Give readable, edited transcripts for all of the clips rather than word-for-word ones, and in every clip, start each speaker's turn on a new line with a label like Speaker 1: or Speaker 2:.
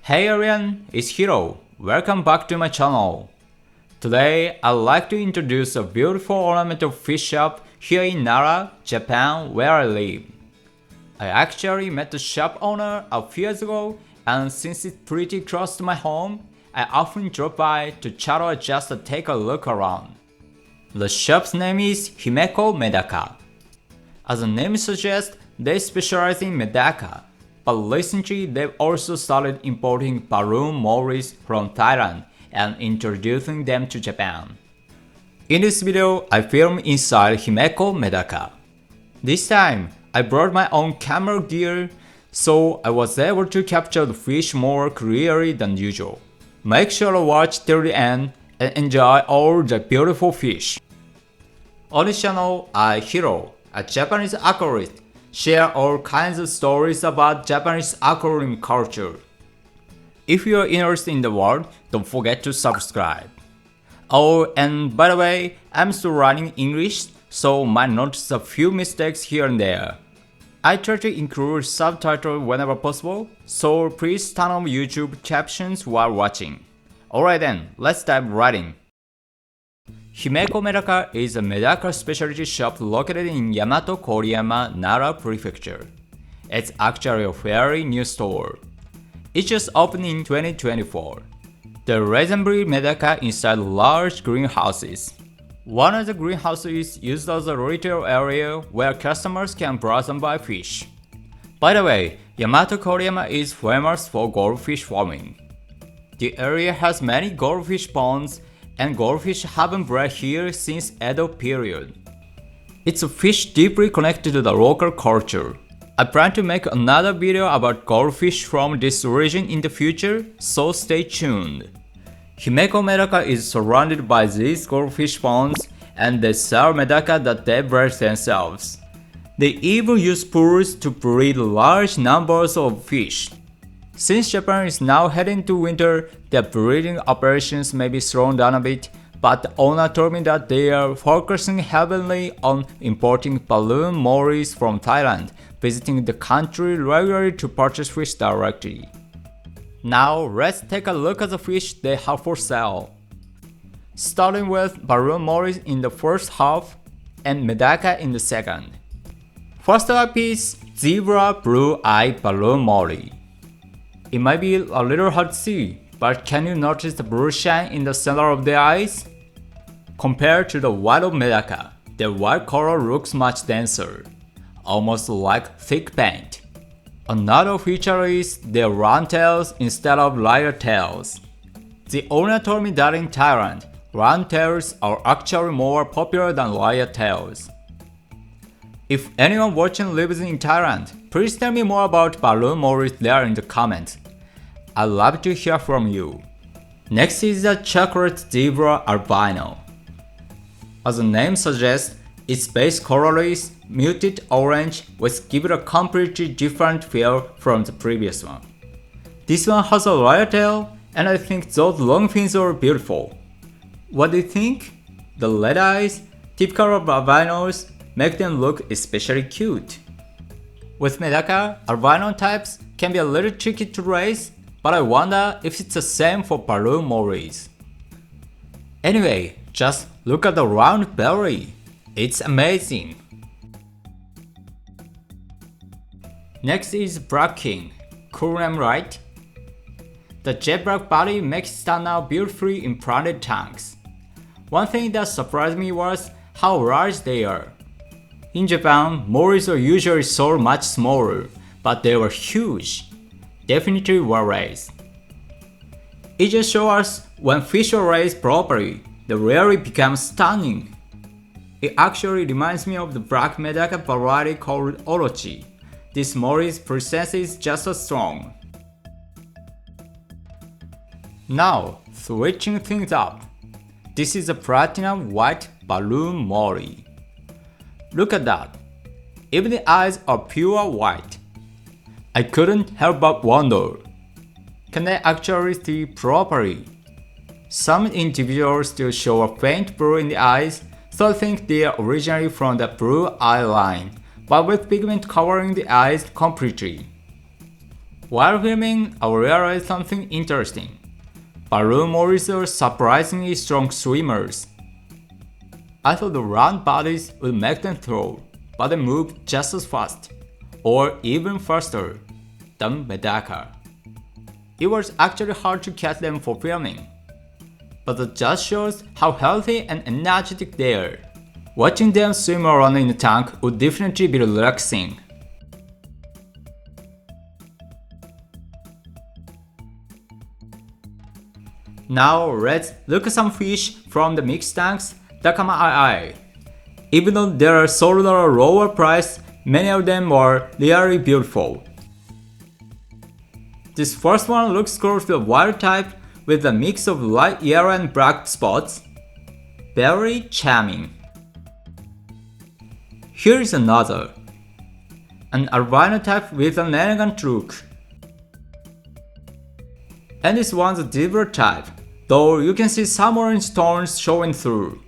Speaker 1: Hey everyone, it's Hiro. Welcome back to my channel. Today, I'd like to introduce a beautiful ornamental fish shop here in Nara, Japan, where I live. I actually met the shop owner a few years ago, and since it's pretty close to my home, I often drop by to chat or just to take a look around. The shop's name is Himeko Medaka. As the name suggests, they specialize in Medaka, but recently they've also started importing balloon mollies from Thailand and introducing them to Japan. In this video, I filmed inside Himeko Medaka. This time, I brought my own camera gear, so I was able to capture the fish more clearly than usual. Make sure to watch till the end and enjoy all the beautiful fish. On this channel, I, Hiro, a Japanese aquarist, share all kinds of stories about Japanese aquarium culture. If you are interested in the world, don't forget to subscribe. Oh, and by the way, I'm still learning English, so might notice a few mistakes here and there. I try to include subtitles whenever possible, so please turn on YouTube captions while watching. Alright then, let's dive right in. Himeko Medaka is a Medaka specialty shop located in Yamatokoriyama, Nara Prefecture. It's actually a very new store. It just opened in 2024. The resin breed Medaka inside large greenhouses. One of the greenhouses is used as a retail area where customers can browse and buy fish. By the way, Yamatokoriyama is famous for goldfish farming. The area has many goldfish ponds, and goldfish have been bred here since Edo period. It's a fish deeply connected to the local culture. I plan to make another video about goldfish from this region in the future, so stay tuned. Himeko Medaka is surrounded by these goldfish ponds, and they sell Medaka that they breed themselves. They even use pools to breed large numbers of fish. Since Japan is now heading to winter, their breeding operations may be slowed down a bit, but the owner told me that they are focusing heavily on importing balloon mollies from Thailand, visiting the country regularly to purchase fish directly. Now let's take a look at the fish they have for sale. Starting with balloon mollies in the first half and Medaka in the second. First up is Zebra Blue Eye Balloon Molly. It might be a little hard to see, but can you notice the blue shine in the center of the eyes? Compared to the white of Medaka, the white color looks much denser, almost like thick paint. Another feature is their round tails instead of lighter tails. The owner told me that in Thailand, round tails are actually more popular than lighter tails. If anyone watching lives in Thailand, please tell me more about balloon mollies there in the comments. I'd love to hear from you. Next is the chocolate zebra albino. As the name suggests, its base color is muted orange, which gives it a completely different feel from the previous one. This one has a lighter tail, and I think those long fins are beautiful. What do you think? The red eyes, typical of albinos, make them look especially cute. With Medaka, albino types can be a little tricky to raise, but I wonder if it's the same for balloon mollies. Anyway, just look at the round belly. It's amazing. Next is Black King. Cool name, right? The jet black body makes it stand out beautifully in planted tanks. One thing that surprised me was how large they are. In Japan, mollies are usually sold much smaller, but they were huge. Definitely well raised. It just shows us when fish are raised properly, they really become stunning. It actually reminds me of the black Medaka variety called Orochi. This molly's presence is just as strong. Now, switching things up. This is a platinum white balloon molly. Look at that. Even the eyes are pure white. I couldn't help but wonder, can they actually see properly? Some individuals still show a faint blue in the eyes, so I think they are originally from the blue eye line, but with pigment covering the eyes completely. While filming, I realized something interesting. Balloon Mollies are surprisingly strong swimmers. I thought the round bodies would make them throw, but they move just as fast, or even faster, than Medaka. It was actually hard to catch them for filming, but that just shows how healthy and energetic they are. Watching them swim around in the tank would definitely be relaxing. Now let's look at some fish from the mixed tanks Dakama. Even though they are sold at a lower price, many of them are really beautiful. This first one looks close to the wild type with a mix of light yellow and black spots. Very charming. Here is another. An albino type with an elegant look. And this one's a deeper type, though you can see some orange tones showing through.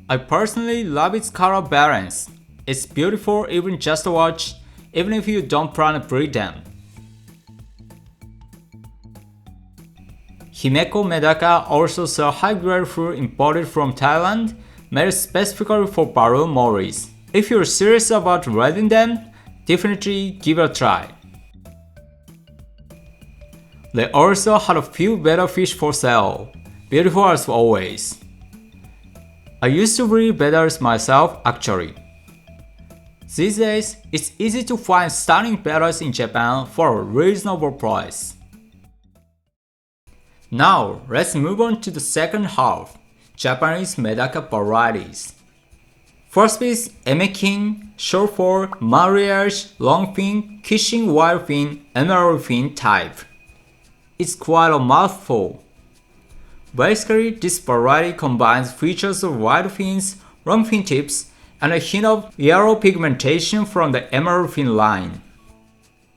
Speaker 1: I personally love its color balance. It's beautiful even just to watch, even if you don't plan to breed them. Himeko Medaka also sell high-grade fruit imported from Thailand, made specifically for balloon Mollies. If you're serious about raising them, definitely give it a try. They also had a few betta fish for sale, beautiful as always. I used to breed bettas myself actually. These days, it's easy to find stunning bettas in Japan for a reasonable price. Now, let's move on to the second half, Japanese Medaka varieties. First is Emekin, short for marriage, longfin, kissing wildfin, emerald fin type. It's quite a mouthful. Basically, this variety combines features of wide fins, long fin tips, and a hint of yellow pigmentation from the emerald fin line.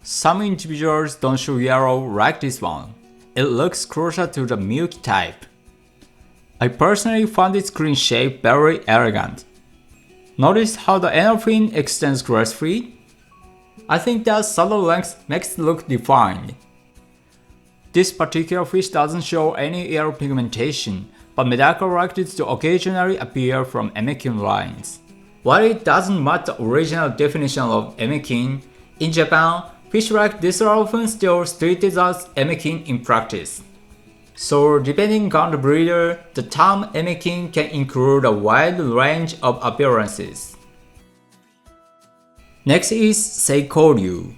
Speaker 1: Some individuals don't show yellow like this one. It looks closer to the milk type. I personally found its green shape very elegant. Notice how the emerald fin extends gracefully? I think that subtle length makes it look defined. This particular fish doesn't show any yellow pigmentation, but Medaka liked it to occasionally appear from Emekin lines. While it doesn't match the original definition of Emekin, in Japan, fish like this are often still treated as Emekin in practice. So depending on the breeder, the term Emekin can include a wide range of appearances. Next is Seikoryu.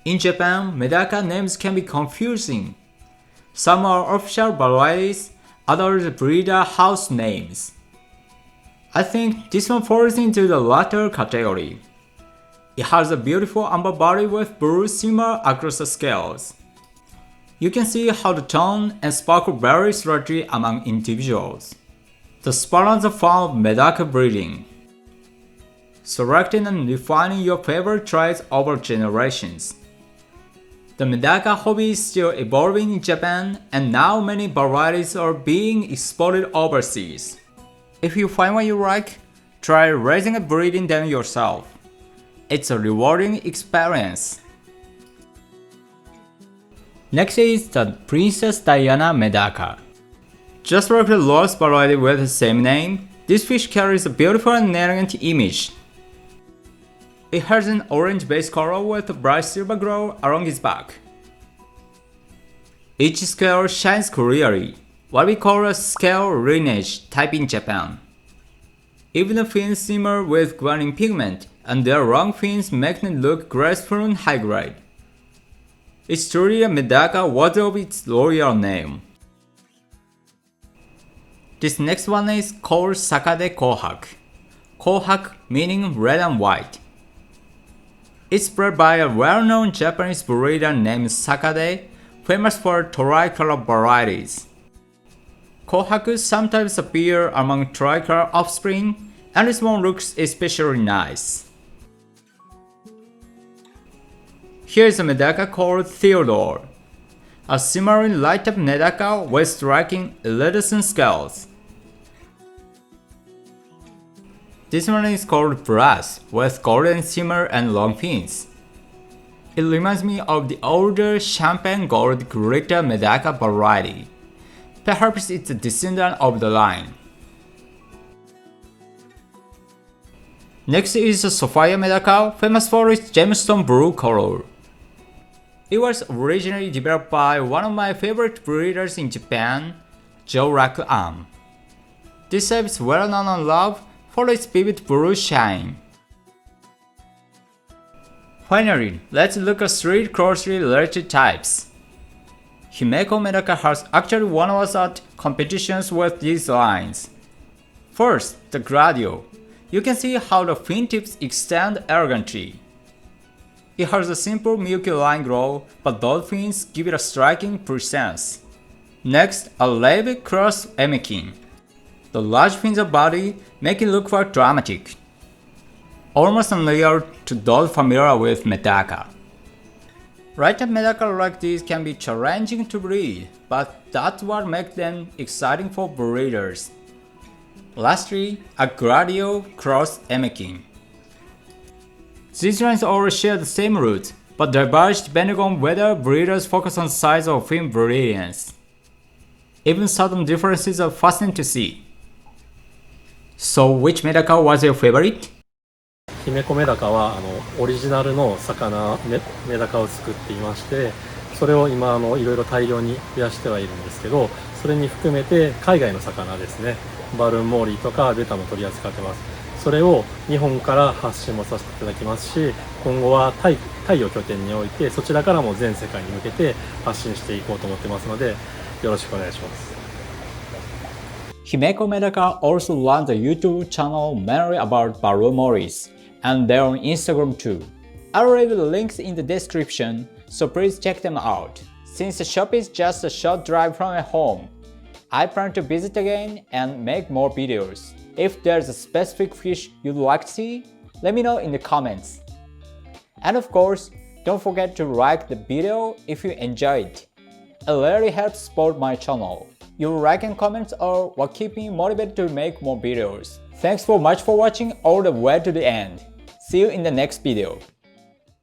Speaker 1: In Japan, Medaka names can be confusing. Some are official varieties, others breeder house names. I think this one falls into the latter category. It has a beautiful amber body with blue shimmer across the scales. You can see how the tone and sparkle vary slightly among individuals. The Spartans are fond of Medaka breeding. Selecting and refining your favorite traits over generations. The Medaka hobby is still evolving in Japan, and now many varieties are being exported overseas. If you find what you like, try raising and breeding them yourself. It's a rewarding experience. Next is the Princess Diana Medaka. Just like the lowest variety with the same name, this fish carries a beautiful and elegant image. It has an orange base color with a bright silver glow along its back. Each scale shines clearly, what we call a scale lineage type in Japan. Even the fins shimmer with green pigment, and their long fins make them look graceful and high grade. It's truly a Medaka worthy of its royal name. This next one is called Sakade Kohak. Kohak meaning red and white. It's bred by a well-known Japanese breeder named Sakade, famous for tricolor varieties. Kohaku sometimes appear among tricolor offspring, and this one looks especially nice. Here's a Medaka called Theodore, a similarly light-up Medaka with striking iridescent scales. This one is called Brass, with golden shimmer and long fins. It reminds me of the older champagne gold glitter Medaka variety. Perhaps it's a descendant of the line. Next is the Sapphire Medaka, famous for its gemstone blue color. It was originally developed by one of my favorite breeders in Japan, Joe Raku-an. This type is well known and loved for its vivid blue shine. Finally, let's look at 3 closely related types. Himeko Medaka has actually won us at competitions with these lines. First, the Gladio. You can see how the fin tips extend elegantly. It has a simple milky line glow, but those fins give it a striking presence. Next, a Levi cross Emikin. The large fins of body make it look quite dramatic, almost unreal to those familiar with Medaka. Right-type Medaka like these can be challenging to breed, but that's what makes them exciting for breeders. Lastly, a Gladio cross Emikin. These lines all share the same roots, but diverge depending on whether breeders focus on size or fin brilliance. Even subtle differences are fascinating to see. So, which Medaka was your favorite?
Speaker 2: 姫子メダカはオリジナルの魚メダカを作っていまして、それを今いろいろ大量に増やしてはいるんですけど、それに含めて海外の魚ですね、バルーンモーリーとかベタも取り扱ってます。それを日本から発信もさせていただきますし、今後はタイを拠点においてそちらからも全世界に向けて発信していこうと思ってますので、よろしくお願いします。
Speaker 1: Himeko Medaka also runs a YouTube channel mainly about balloon Mollies, and they're on Instagram too. I'll leave the links in the description, so please check them out. Since the shop is just a short drive from my home, I plan to visit again and make more videos. If there's a specific fish you'd like to see, let me know in the comments. And of course, don't forget to like the video if you enjoyed it. It really helps support my channel. Your like and comments are what keep me motivated to make more videos. Thanks so much for watching all the way to the end. See you in the next video.